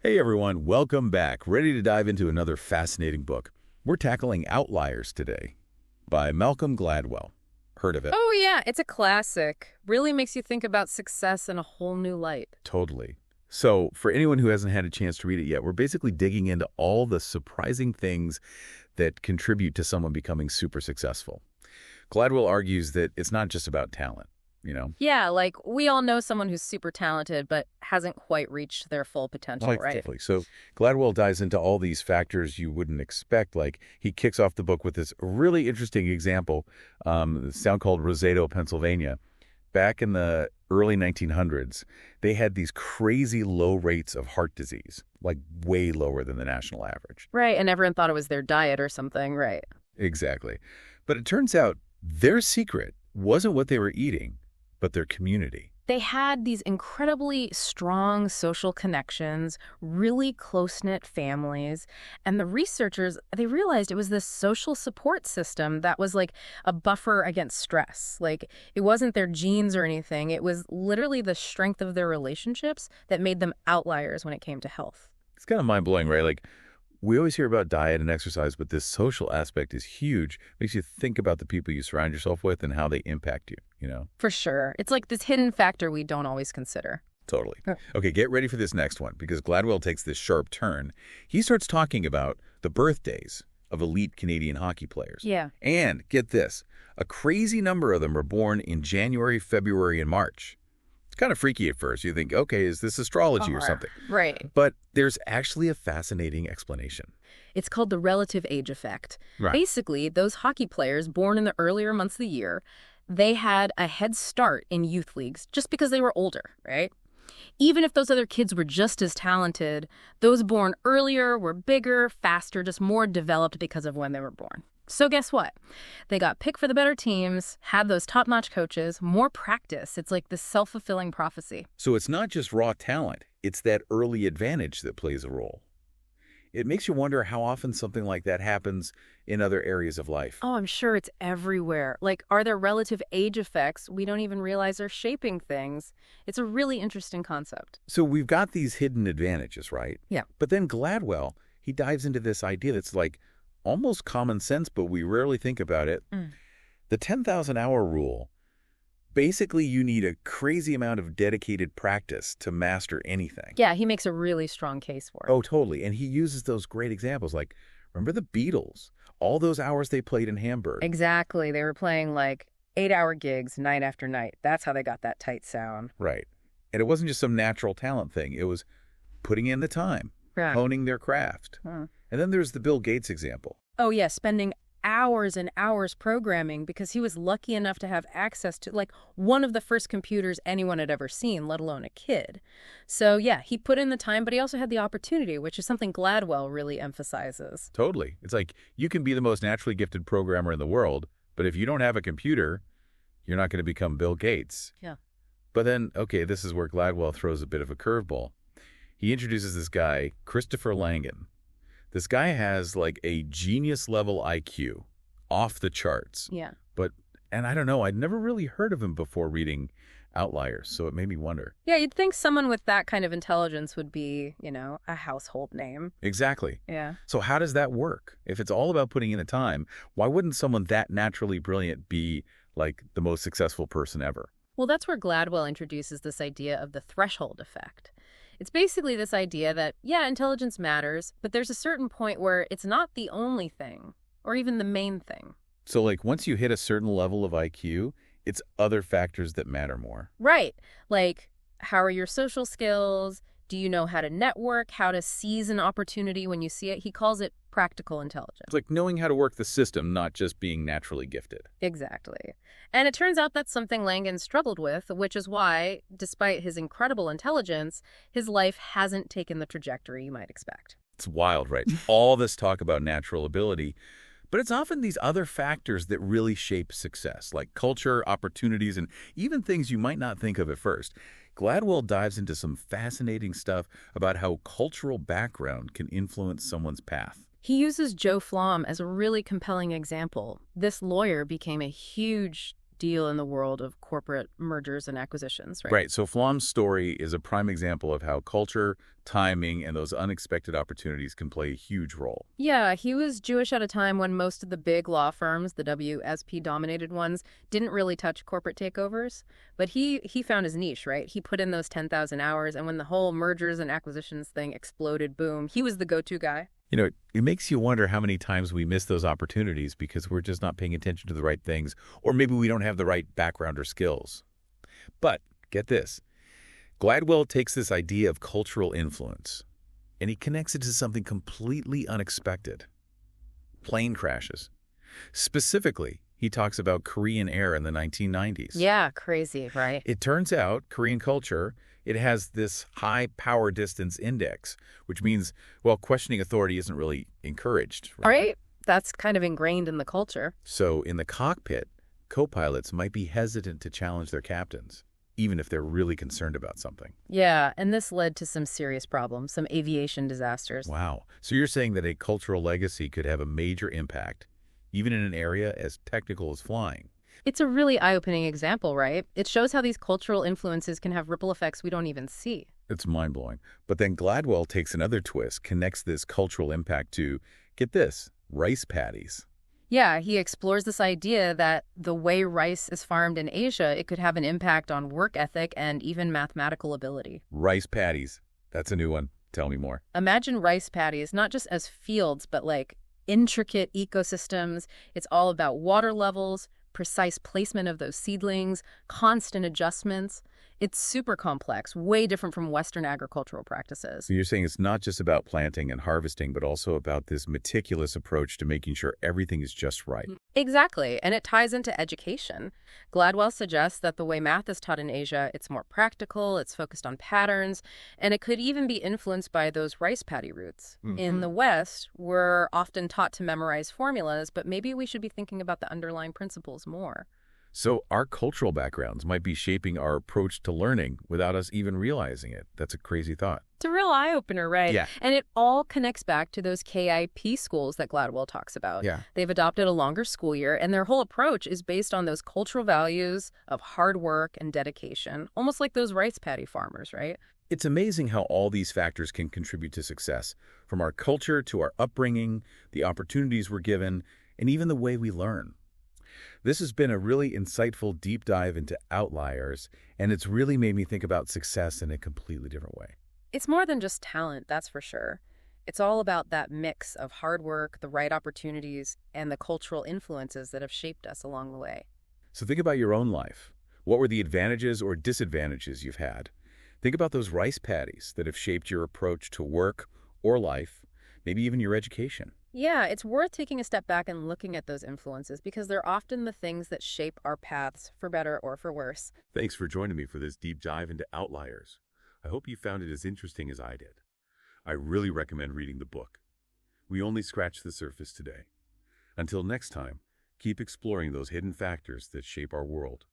Hey everyone, welcome back. Ready to dive into another fascinating book. We're tackling Outliers today by Malcolm Gladwell. Heard of it? Oh, yeah, it's a classic. Really makes you think about success in a whole new light. Totally. So, for anyone who hasn't had a chance to read it yet, we're basically digging into all the surprising things that contribute to someone becoming super successful. Gladwell argues that it's not just about talent. Yeah, like we all know someone who's super talented but hasn't quite reached their full potential, right? Exactly. So Gladwell dives into all these factors you wouldn't expect. Like he kicks off the book with this really interesting example, this town called Roseto, Pennsylvania. Back in the early 1900s, they had these crazy low rates of heart disease, like way lower than the national average. Right, and everyone thought it was their diet or something, right? Exactly. But it turns out their secret wasn't what they were eating, but their community. They had these incredibly strong social connections, really close-knit families, and the researchers, they realized it was this social support system that was like a buffer against stress. Like, it wasn't their genes or anything. It was literally the strength of their relationships that made them outliers when it came to health. It's kind of mind-blowing, right? Like, we always hear about diet and exercise, but this social aspect is huge. Makes you think about the people you surround yourself with and how they impact you. For sure. It's like this hidden factor we don't always consider. Totally. Okay, get ready for this next one, because Gladwell takes this sharp turn. He starts talking about the birthdays of elite Canadian hockey players. Yeah. And get this, a crazy number of them are born in January, February, and March. It's kind of freaky at first. You think, okay, is this astrology or something? Right. But there's actually a fascinating explanation. It's called the relative age effect. Right. Basically, those hockey players born in the earlier months of the year, they had a head start in youth leagues just because they were older, right? Even if those other kids were just as talented, those born earlier were bigger, faster, just more developed because of when they were born. So guess what? They got picked for the better teams, had those top-notch coaches, more practice. It's like this self-fulfilling prophecy. So it's not just raw talent. It's that early advantage that plays a role. It makes you wonder how often something like that happens in other areas of life. Oh, I'm sure it's everywhere. Like, are there relative age effects we don't even realize are shaping things? It's a really interesting concept. So we've got these hidden advantages, right? Yeah. But then Gladwell, he dives into this idea that's like almost common sense, but we rarely think about it. The 10,000-hour rule. Basically, you need a crazy amount of dedicated practice to master anything. Yeah, he makes a really strong case for it. Oh, totally. And he uses those great examples. Like, remember the Beatles? All those hours they played in Hamburg. Exactly. They were playing like 8-hour gigs night after night. That's how they got that tight sound. Right. And it wasn't just some natural talent thing. It was putting in the time, honing their craft. And then there's the Bill Gates example. Oh, yeah, spending hours and hours programming because he was lucky enough to have access to like one of the first computers anyone had ever seen, let alone a kid. So yeah, he put in the time, but he also had the opportunity, which is something Gladwell really emphasizes. Totally. It's like you can be the most naturally gifted programmer in the world, but if you don't have a computer, you're not going to become Bill Gates. Yeah. But then, okay, this is where Gladwell throws a bit of a curveball. He introduces this guy, Christopher Langan. This guy has like a genius level IQ, off the charts. Yeah. And I don't know, I'd never really heard of him before reading Outliers, so it made me wonder. Yeah, you'd think someone with that kind of intelligence would be, a household name. Exactly. Yeah. So how does that work? If it's all about putting in the time, why wouldn't someone that naturally brilliant be like the most successful person ever? Well, that's where Gladwell introduces this idea of the threshold effect. It's basically this idea that, yeah, intelligence matters, but there's a certain point where it's not the only thing, or even the main thing. So like once you hit a certain level of IQ, it's other factors that matter more. Right. Like, how are your social skills? Do you know how to network, how to seize an opportunity when you see it? He calls it practical intelligence. It's like knowing how to work the system, not just being naturally gifted. Exactly. And it turns out that's something Langan struggled with, which is why, despite his incredible intelligence, his life hasn't taken the trajectory you might expect. It's wild, right? All this talk about natural ability, but it's often these other factors that really shape success, like culture, opportunities, and even things you might not think of at first. Gladwell dives into some fascinating stuff about how cultural background can influence someone's path. He uses Joe Flom as a really compelling example. This lawyer became a huge deal in the world of corporate mergers and acquisitions, right? Right. So Flom's story is a prime example of how culture, timing, and those unexpected opportunities can play a huge role. Yeah, he was Jewish at a time when most of the big law firms, the WSP-dominated ones, didn't really touch corporate takeovers. But he found his niche, right? He put in those 10,000 hours, and when the whole mergers and acquisitions thing exploded, boom, he was the go-to guy. It makes you wonder how many times we miss those opportunities because we're just not paying attention to the right things, or maybe we don't have the right background or skills. But get this. Gladwell takes this idea of cultural influence, and he connects it to something completely unexpected. Plane crashes. Specifically, he talks about Korean Air in the 1990s. Yeah, crazy, right? It turns out Korean culture, it has this high power distance index, which means, well, questioning authority isn't really encouraged. All right. That's kind of ingrained in the culture. So in the cockpit, co-pilots might be hesitant to challenge their captains, even if they're really concerned about something. Yeah, and this led to some serious problems, some aviation disasters. Wow. So you're saying that a cultural legacy could have a major impact, even in an area as technical as flying. It's a really eye-opening example, right? It shows how these cultural influences can have ripple effects we don't even see. It's mind-blowing. But then Gladwell takes another twist, connects this cultural impact to, get this, rice paddies. Yeah, he explores this idea that the way rice is farmed in Asia, it could have an impact on work ethic and even mathematical ability. Rice paddies. That's a new one. Tell me more. Imagine rice paddies, not just as fields, but like intricate ecosystems. It's all about water levels, precise placement of those seedlings, constant adjustments. It's super complex, way different from Western agricultural practices. So you're saying it's not just about planting and harvesting, but also about this meticulous approach to making sure everything is just right. Exactly, and it ties into education. Gladwell suggests that the way math is taught in Asia, it's more practical, it's focused on patterns, and it could even be influenced by those rice paddy roots. In the West, we're often taught to memorize formulas, but maybe we should be thinking about the underlying principles more. So our cultural backgrounds might be shaping our approach to learning without us even realizing it. That's a crazy thought. It's a real eye-opener, right? Yeah. And it all connects back to those KIP schools that Gladwell talks about. Yeah. They've adopted a longer school year, and their whole approach is based on those cultural values of hard work and dedication, almost like those rice paddy farmers, right? It's amazing how all these factors can contribute to success, from our culture to our upbringing, the opportunities we're given, and even the way we learn. This has been a really insightful deep dive into outliers, and it's really made me think about success in a completely different way. It's more than just talent, that's for sure. It's all about that mix of hard work, the right opportunities, and the cultural influences that have shaped us along the way. So think about your own life. What were the advantages or disadvantages you've had? Think about those rice paddies that have shaped your approach to work or life, maybe even your education. Yeah, it's worth taking a step back and looking at those influences because they're often the things that shape our paths, for better or for worse. Thanks for joining me for this deep dive into Outliers. I hope you found it as interesting as I did. I really recommend reading the book. We only scratched the surface today. Until next time, keep exploring those hidden factors that shape our world.